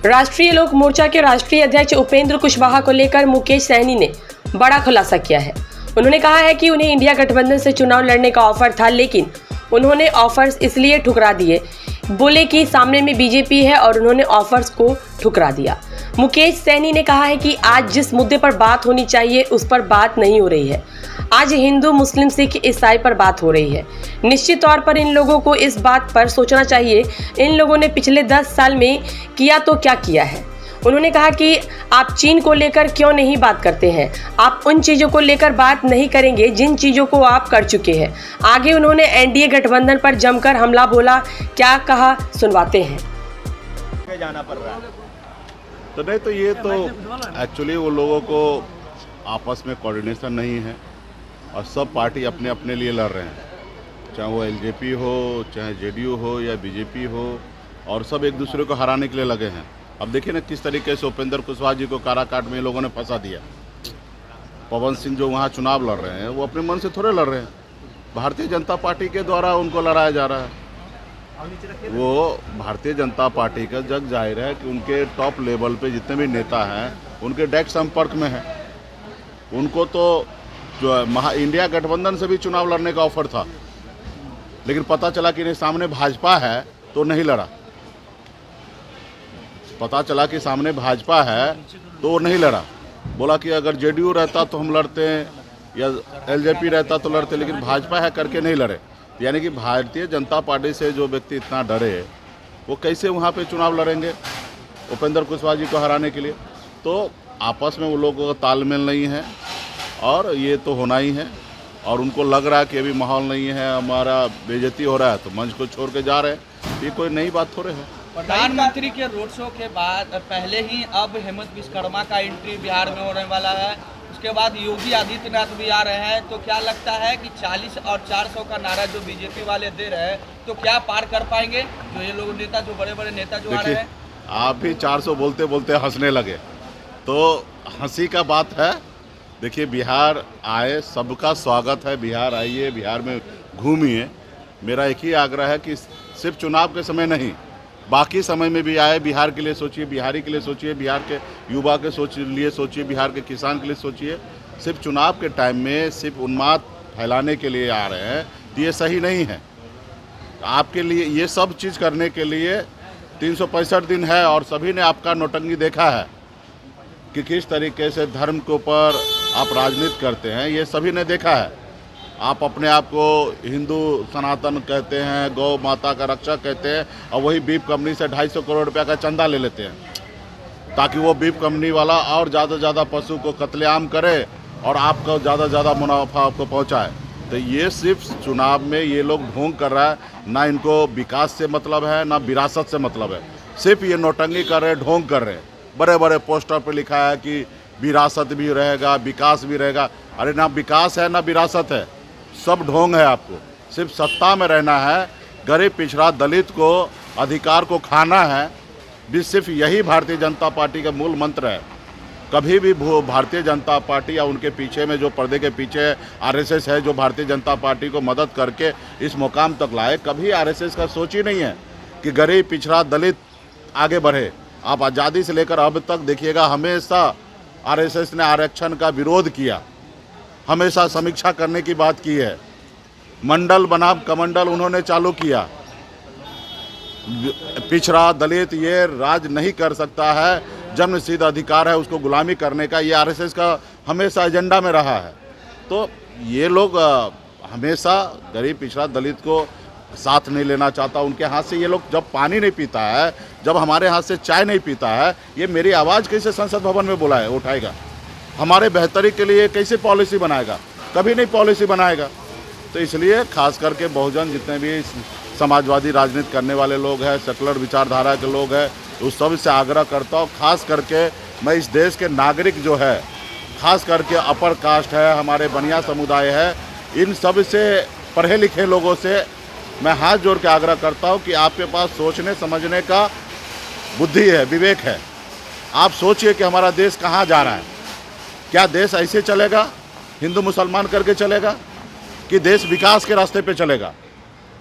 राष्ट्रीय लोक मोर्चा के राष्ट्रीय अध्यक्ष उपेंद्र कुशवाहा को लेकर मुकेश सहनी ने बड़ा खुलासा किया है। उन्होंने कहा है कि उन्हें इंडिया गठबंधन से चुनाव लड़ने का ऑफर था, लेकिन उन्होंने ऑफर्स इसलिए ठुकरा दिए, बोले कि सामने में बीजेपी है और उन्होंने ऑफर्स को ठुकरा दिया। मुकेश सहनी ने कहा है कि आज जिस मुद्दे पर बात होनी चाहिए उस पर बात नहीं हो रही है। आज हिंदू, मुस्लिम, सिख, ईसाई पर बात हो रही है। निश्चित तौर पर इन लोगों को इस बात पर सोचना चाहिए, इन लोगों ने पिछले 10 साल में किया तो क्या किया है। उन्होंने कहा कि आप चीन को लेकर क्यों नहीं बात करते हैं, आप उन चीज़ों को लेकर बात नहीं करेंगे जिन चीज़ों को आप कर चुके हैं। आगे उन्होंने एनडीए गठबंधन पर जमकर हमला बोला, क्या कहा सुनवाते हैं। जाना पड़ रहा है तो नहीं, तो ये तो एक्चुअली वो लोगों को आपस में कोऑर्डिनेशन नहीं है और सब पार्टी अपने अपने लिए लड़ रहे हैं, चाहे वो एलजेपी हो, चाहे जेडीयू हो या बीजेपी हो, और सब एक दूसरे को हराने के लिए लगे हैं। अब देखिए ना किस तरीके से उपेंद्र कुशवाहा जी को काराकाट में लोगों ने फंसा दिया। पवन सिंह जो वहाँ चुनाव लड़ रहे हैं वो अपने मन से थोड़े लड़ रहे हैं, भारतीय जनता पार्टी के द्वारा उनको लड़ाया जा रहा है। वो भारतीय जनता पार्टी का जग जाहिर है कि उनके टॉप लेवल पे जितने भी नेता हैं उनके डायरेक्ट संपर्क में हैं। उनको तो जो इंडिया गठबंधन से भी चुनाव लड़ने का ऑफर था, लेकिन पता चला कि नहीं, सामने भाजपा है तो नहीं लड़ा। पता चला कि सामने भाजपा है तो वो नहीं लड़ा। बोला कि अगर जेडीयू रहता तो हम लड़ते हैं या एलजेपी रहता तो लड़ते, लेकिन भाजपा है करके नहीं लड़े। यानी कि भारतीय जनता पार्टी से जो व्यक्ति इतना डरे वो कैसे वहाँ पे चुनाव लड़ेंगे उपेंद्र कुशवाहा जी को हराने के लिए। तो आपस में वो लोगों का तालमेल नहीं है और ये तो होना ही है। और उनको लग रहा है कि अभी माहौल नहीं है, हमारा बेइज्जती हो रहा है, तो मंच को छोड़ के जा रहे हैं। ये कोई नई बात थोड़े है। प्रधानमंत्री के रोड शो के बाद पहले ही अब हेमंत विश्वकर्मा का एंट्री बिहार में होने वाला है, उसके बाद योगी आदित्यनाथ भी आ रहे हैं। तो क्या लगता है कि 40 और 400 का नारा जो बीजेपी वाले दे रहे हैं तो क्या पार कर पाएंगे जो ये लोग नेता, जो बड़े बड़े नेता जो आ रहे हैं? आप भी 400 बोलते बोलते हंसने लगे, तो हंसी का बात है। देखिए, बिहार आए, सबका स्वागत है। बिहार आइए, बिहार में घूमिए। मेरा एक ही आग्रह है कि सिर्फ चुनाव के समय नहीं, बाकी समय में भी आए, बिहार के लिए सोचिए, बिहारी के लिए सोचिए, बिहार के युवा के लिए सोचिए, बिहार के किसान के लिए सोचिए। सिर्फ चुनाव के टाइम में सिर्फ उन्माद फैलाने के लिए आ रहे हैं तो ये सही नहीं है। आपके लिए ये सब चीज़ करने के लिए 365 दिन है और सभी ने आपका नौटंकी देखा है कि किस तरीके से धर्म के ऊपर आप राजनीति करते हैं, ये सभी ने देखा है। आप अपने आप को हिंदू सनातन कहते हैं, गौ माता का रक्षक कहते हैं, और वही बीफ कंपनी से 250 करोड़ रुपया का चंदा ले लेते हैं ताकि वो बीफ कंपनी वाला और ज़्यादा से ज़्यादा पशु को कत्लेआम करे और आपको ज़्यादा से ज़्यादा मुनाफा आपको पहुंचाए। तो ये सिर्फ चुनाव में ये लोग ढोंग कर रहा है। ना इनको विकास से मतलब है, ना विरासत से मतलब है। सिर्फ ये नौटंकी कर रहे, ढोंग कर रहे। बड़े बड़े पोस्टर पर लिखा है कि विरासत भी रहेगा, विकास भी रहेगा। अरे ना विकास है ना विरासत है, सब ढोंग है। आपको सिर्फ सत्ता में रहना है, गरीब पिछड़ा दलित को अधिकार को खाना है, भी सिर्फ यही भारतीय जनता पार्टी का मूल मंत्र है। कभी भी भारतीय जनता पार्टी या उनके पीछे में जो पर्दे के पीछे आरएसएस है, जो भारतीय जनता पार्टी को मदद करके इस मुकाम तक लाए, कभी आरएसएस का सोच ही नहीं है कि गरीब पिछड़ा दलित आगे बढ़े। आप आज़ादी से लेकर अब तक देखिएगा, हमेशा आरएसएस ने आरक्षण का विरोध किया, हमेशा समीक्षा करने की बात की है। मंडल बनाम कमंडल उन्होंने चालू किया। पिछड़ा दलित ये राज नहीं कर सकता है, जन्मसिद्ध अधिकार है उसको गुलामी करने का, ये आरएसएस का हमेशा एजेंडा में रहा है। तो ये लोग हमेशा गरीब पिछड़ा दलित को साथ नहीं लेना चाहता। उनके हाथ से ये लोग जब पानी नहीं पीता है, जब हमारे हाथ से चाय नहीं पीता है, ये मेरी आवाज़ कैसे संसद भवन में बुलाए उठाएगा, हमारे बेहतरी के लिए कैसे पॉलिसी बनाएगा? कभी नहीं पॉलिसी बनाएगा। तो इसलिए खास करके बहुजन जितने भी समाजवादी राजनीति करने वाले लोग हैं, सेकुलर विचारधारा के लोग हैं, उस सब से आग्रह करता हूँ। खास करके मैं इस देश के नागरिक जो है, खास करके अपर कास्ट है, हमारे बनिया समुदाय है, इन सब से पढ़े लिखे लोगों से मैं हाथ जोड़ के आग्रह करता हूँ कि आपके पास सोचने समझने का बुद्धि है, विवेक है। आप सोचिए कि हमारा देश कहाँ जा रहा है। क्या देश ऐसे चलेगा, हिंदू मुसलमान करके चलेगा, कि देश विकास के रास्ते पे चलेगा?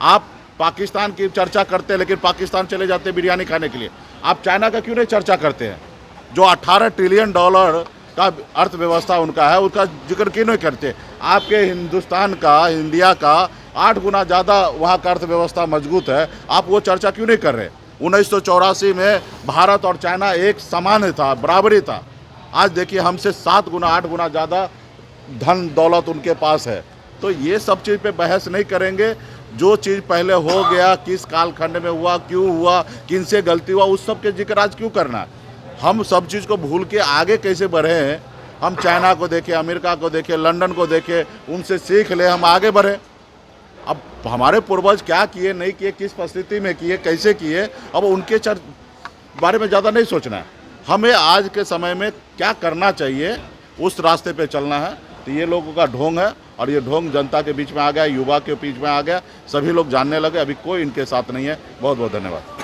आप पाकिस्तान की चर्चा करते हैं लेकिन पाकिस्तान चले जाते हैं बिरयानी खाने के लिए। आप चाइना का क्यों नहीं चर्चा करते हैं? जो 18 ट्रिलियन डॉलर का अर्थव्यवस्था उनका है, उसका जिक्र क्यों नहीं करते? आपके हिंदुस्तान का, इंडिया का 8 गुना ज़्यादा वहाँ का अर्थव्यवस्था मजबूत है, आप वो चर्चा क्यों नहीं कर रहे? 1984 में भारत और चाइना एक समान था, बराबरी था। आज देखिए हमसे 7 गुना 8 गुना ज़्यादा धन दौलत उनके पास है। तो ये सब चीज़ पे बहस नहीं करेंगे। जो चीज़ पहले हो गया, किस कालखंड में हुआ, क्यों हुआ, किन से गलती हुआ, उस सब के जिक्र आज क्यों करना? हम सब चीज़ को भूल के आगे कैसे बढ़े हैं? हम चाइना को देखें, अमेरिका को देखें, लंदन को देखें, उनसे सीख ले, हम आगे बढ़ें। अब हमारे पूर्वज क्या किए, नहीं किए, किस परिस्थिति में किए, कैसे किए, अब उनके बारे में ज़्यादा नहीं सोचना है। हमें आज के समय में क्या करना चाहिए, उस रास्ते पे चलना है। तो ये लोगों का ढोंग है, और ये ढोंग जनता के बीच में आ गया, युवा के बीच में आ गया, सभी लोग जानने लगे। अभी कोई इनके साथ नहीं है। बहुत बहुत धन्यवाद।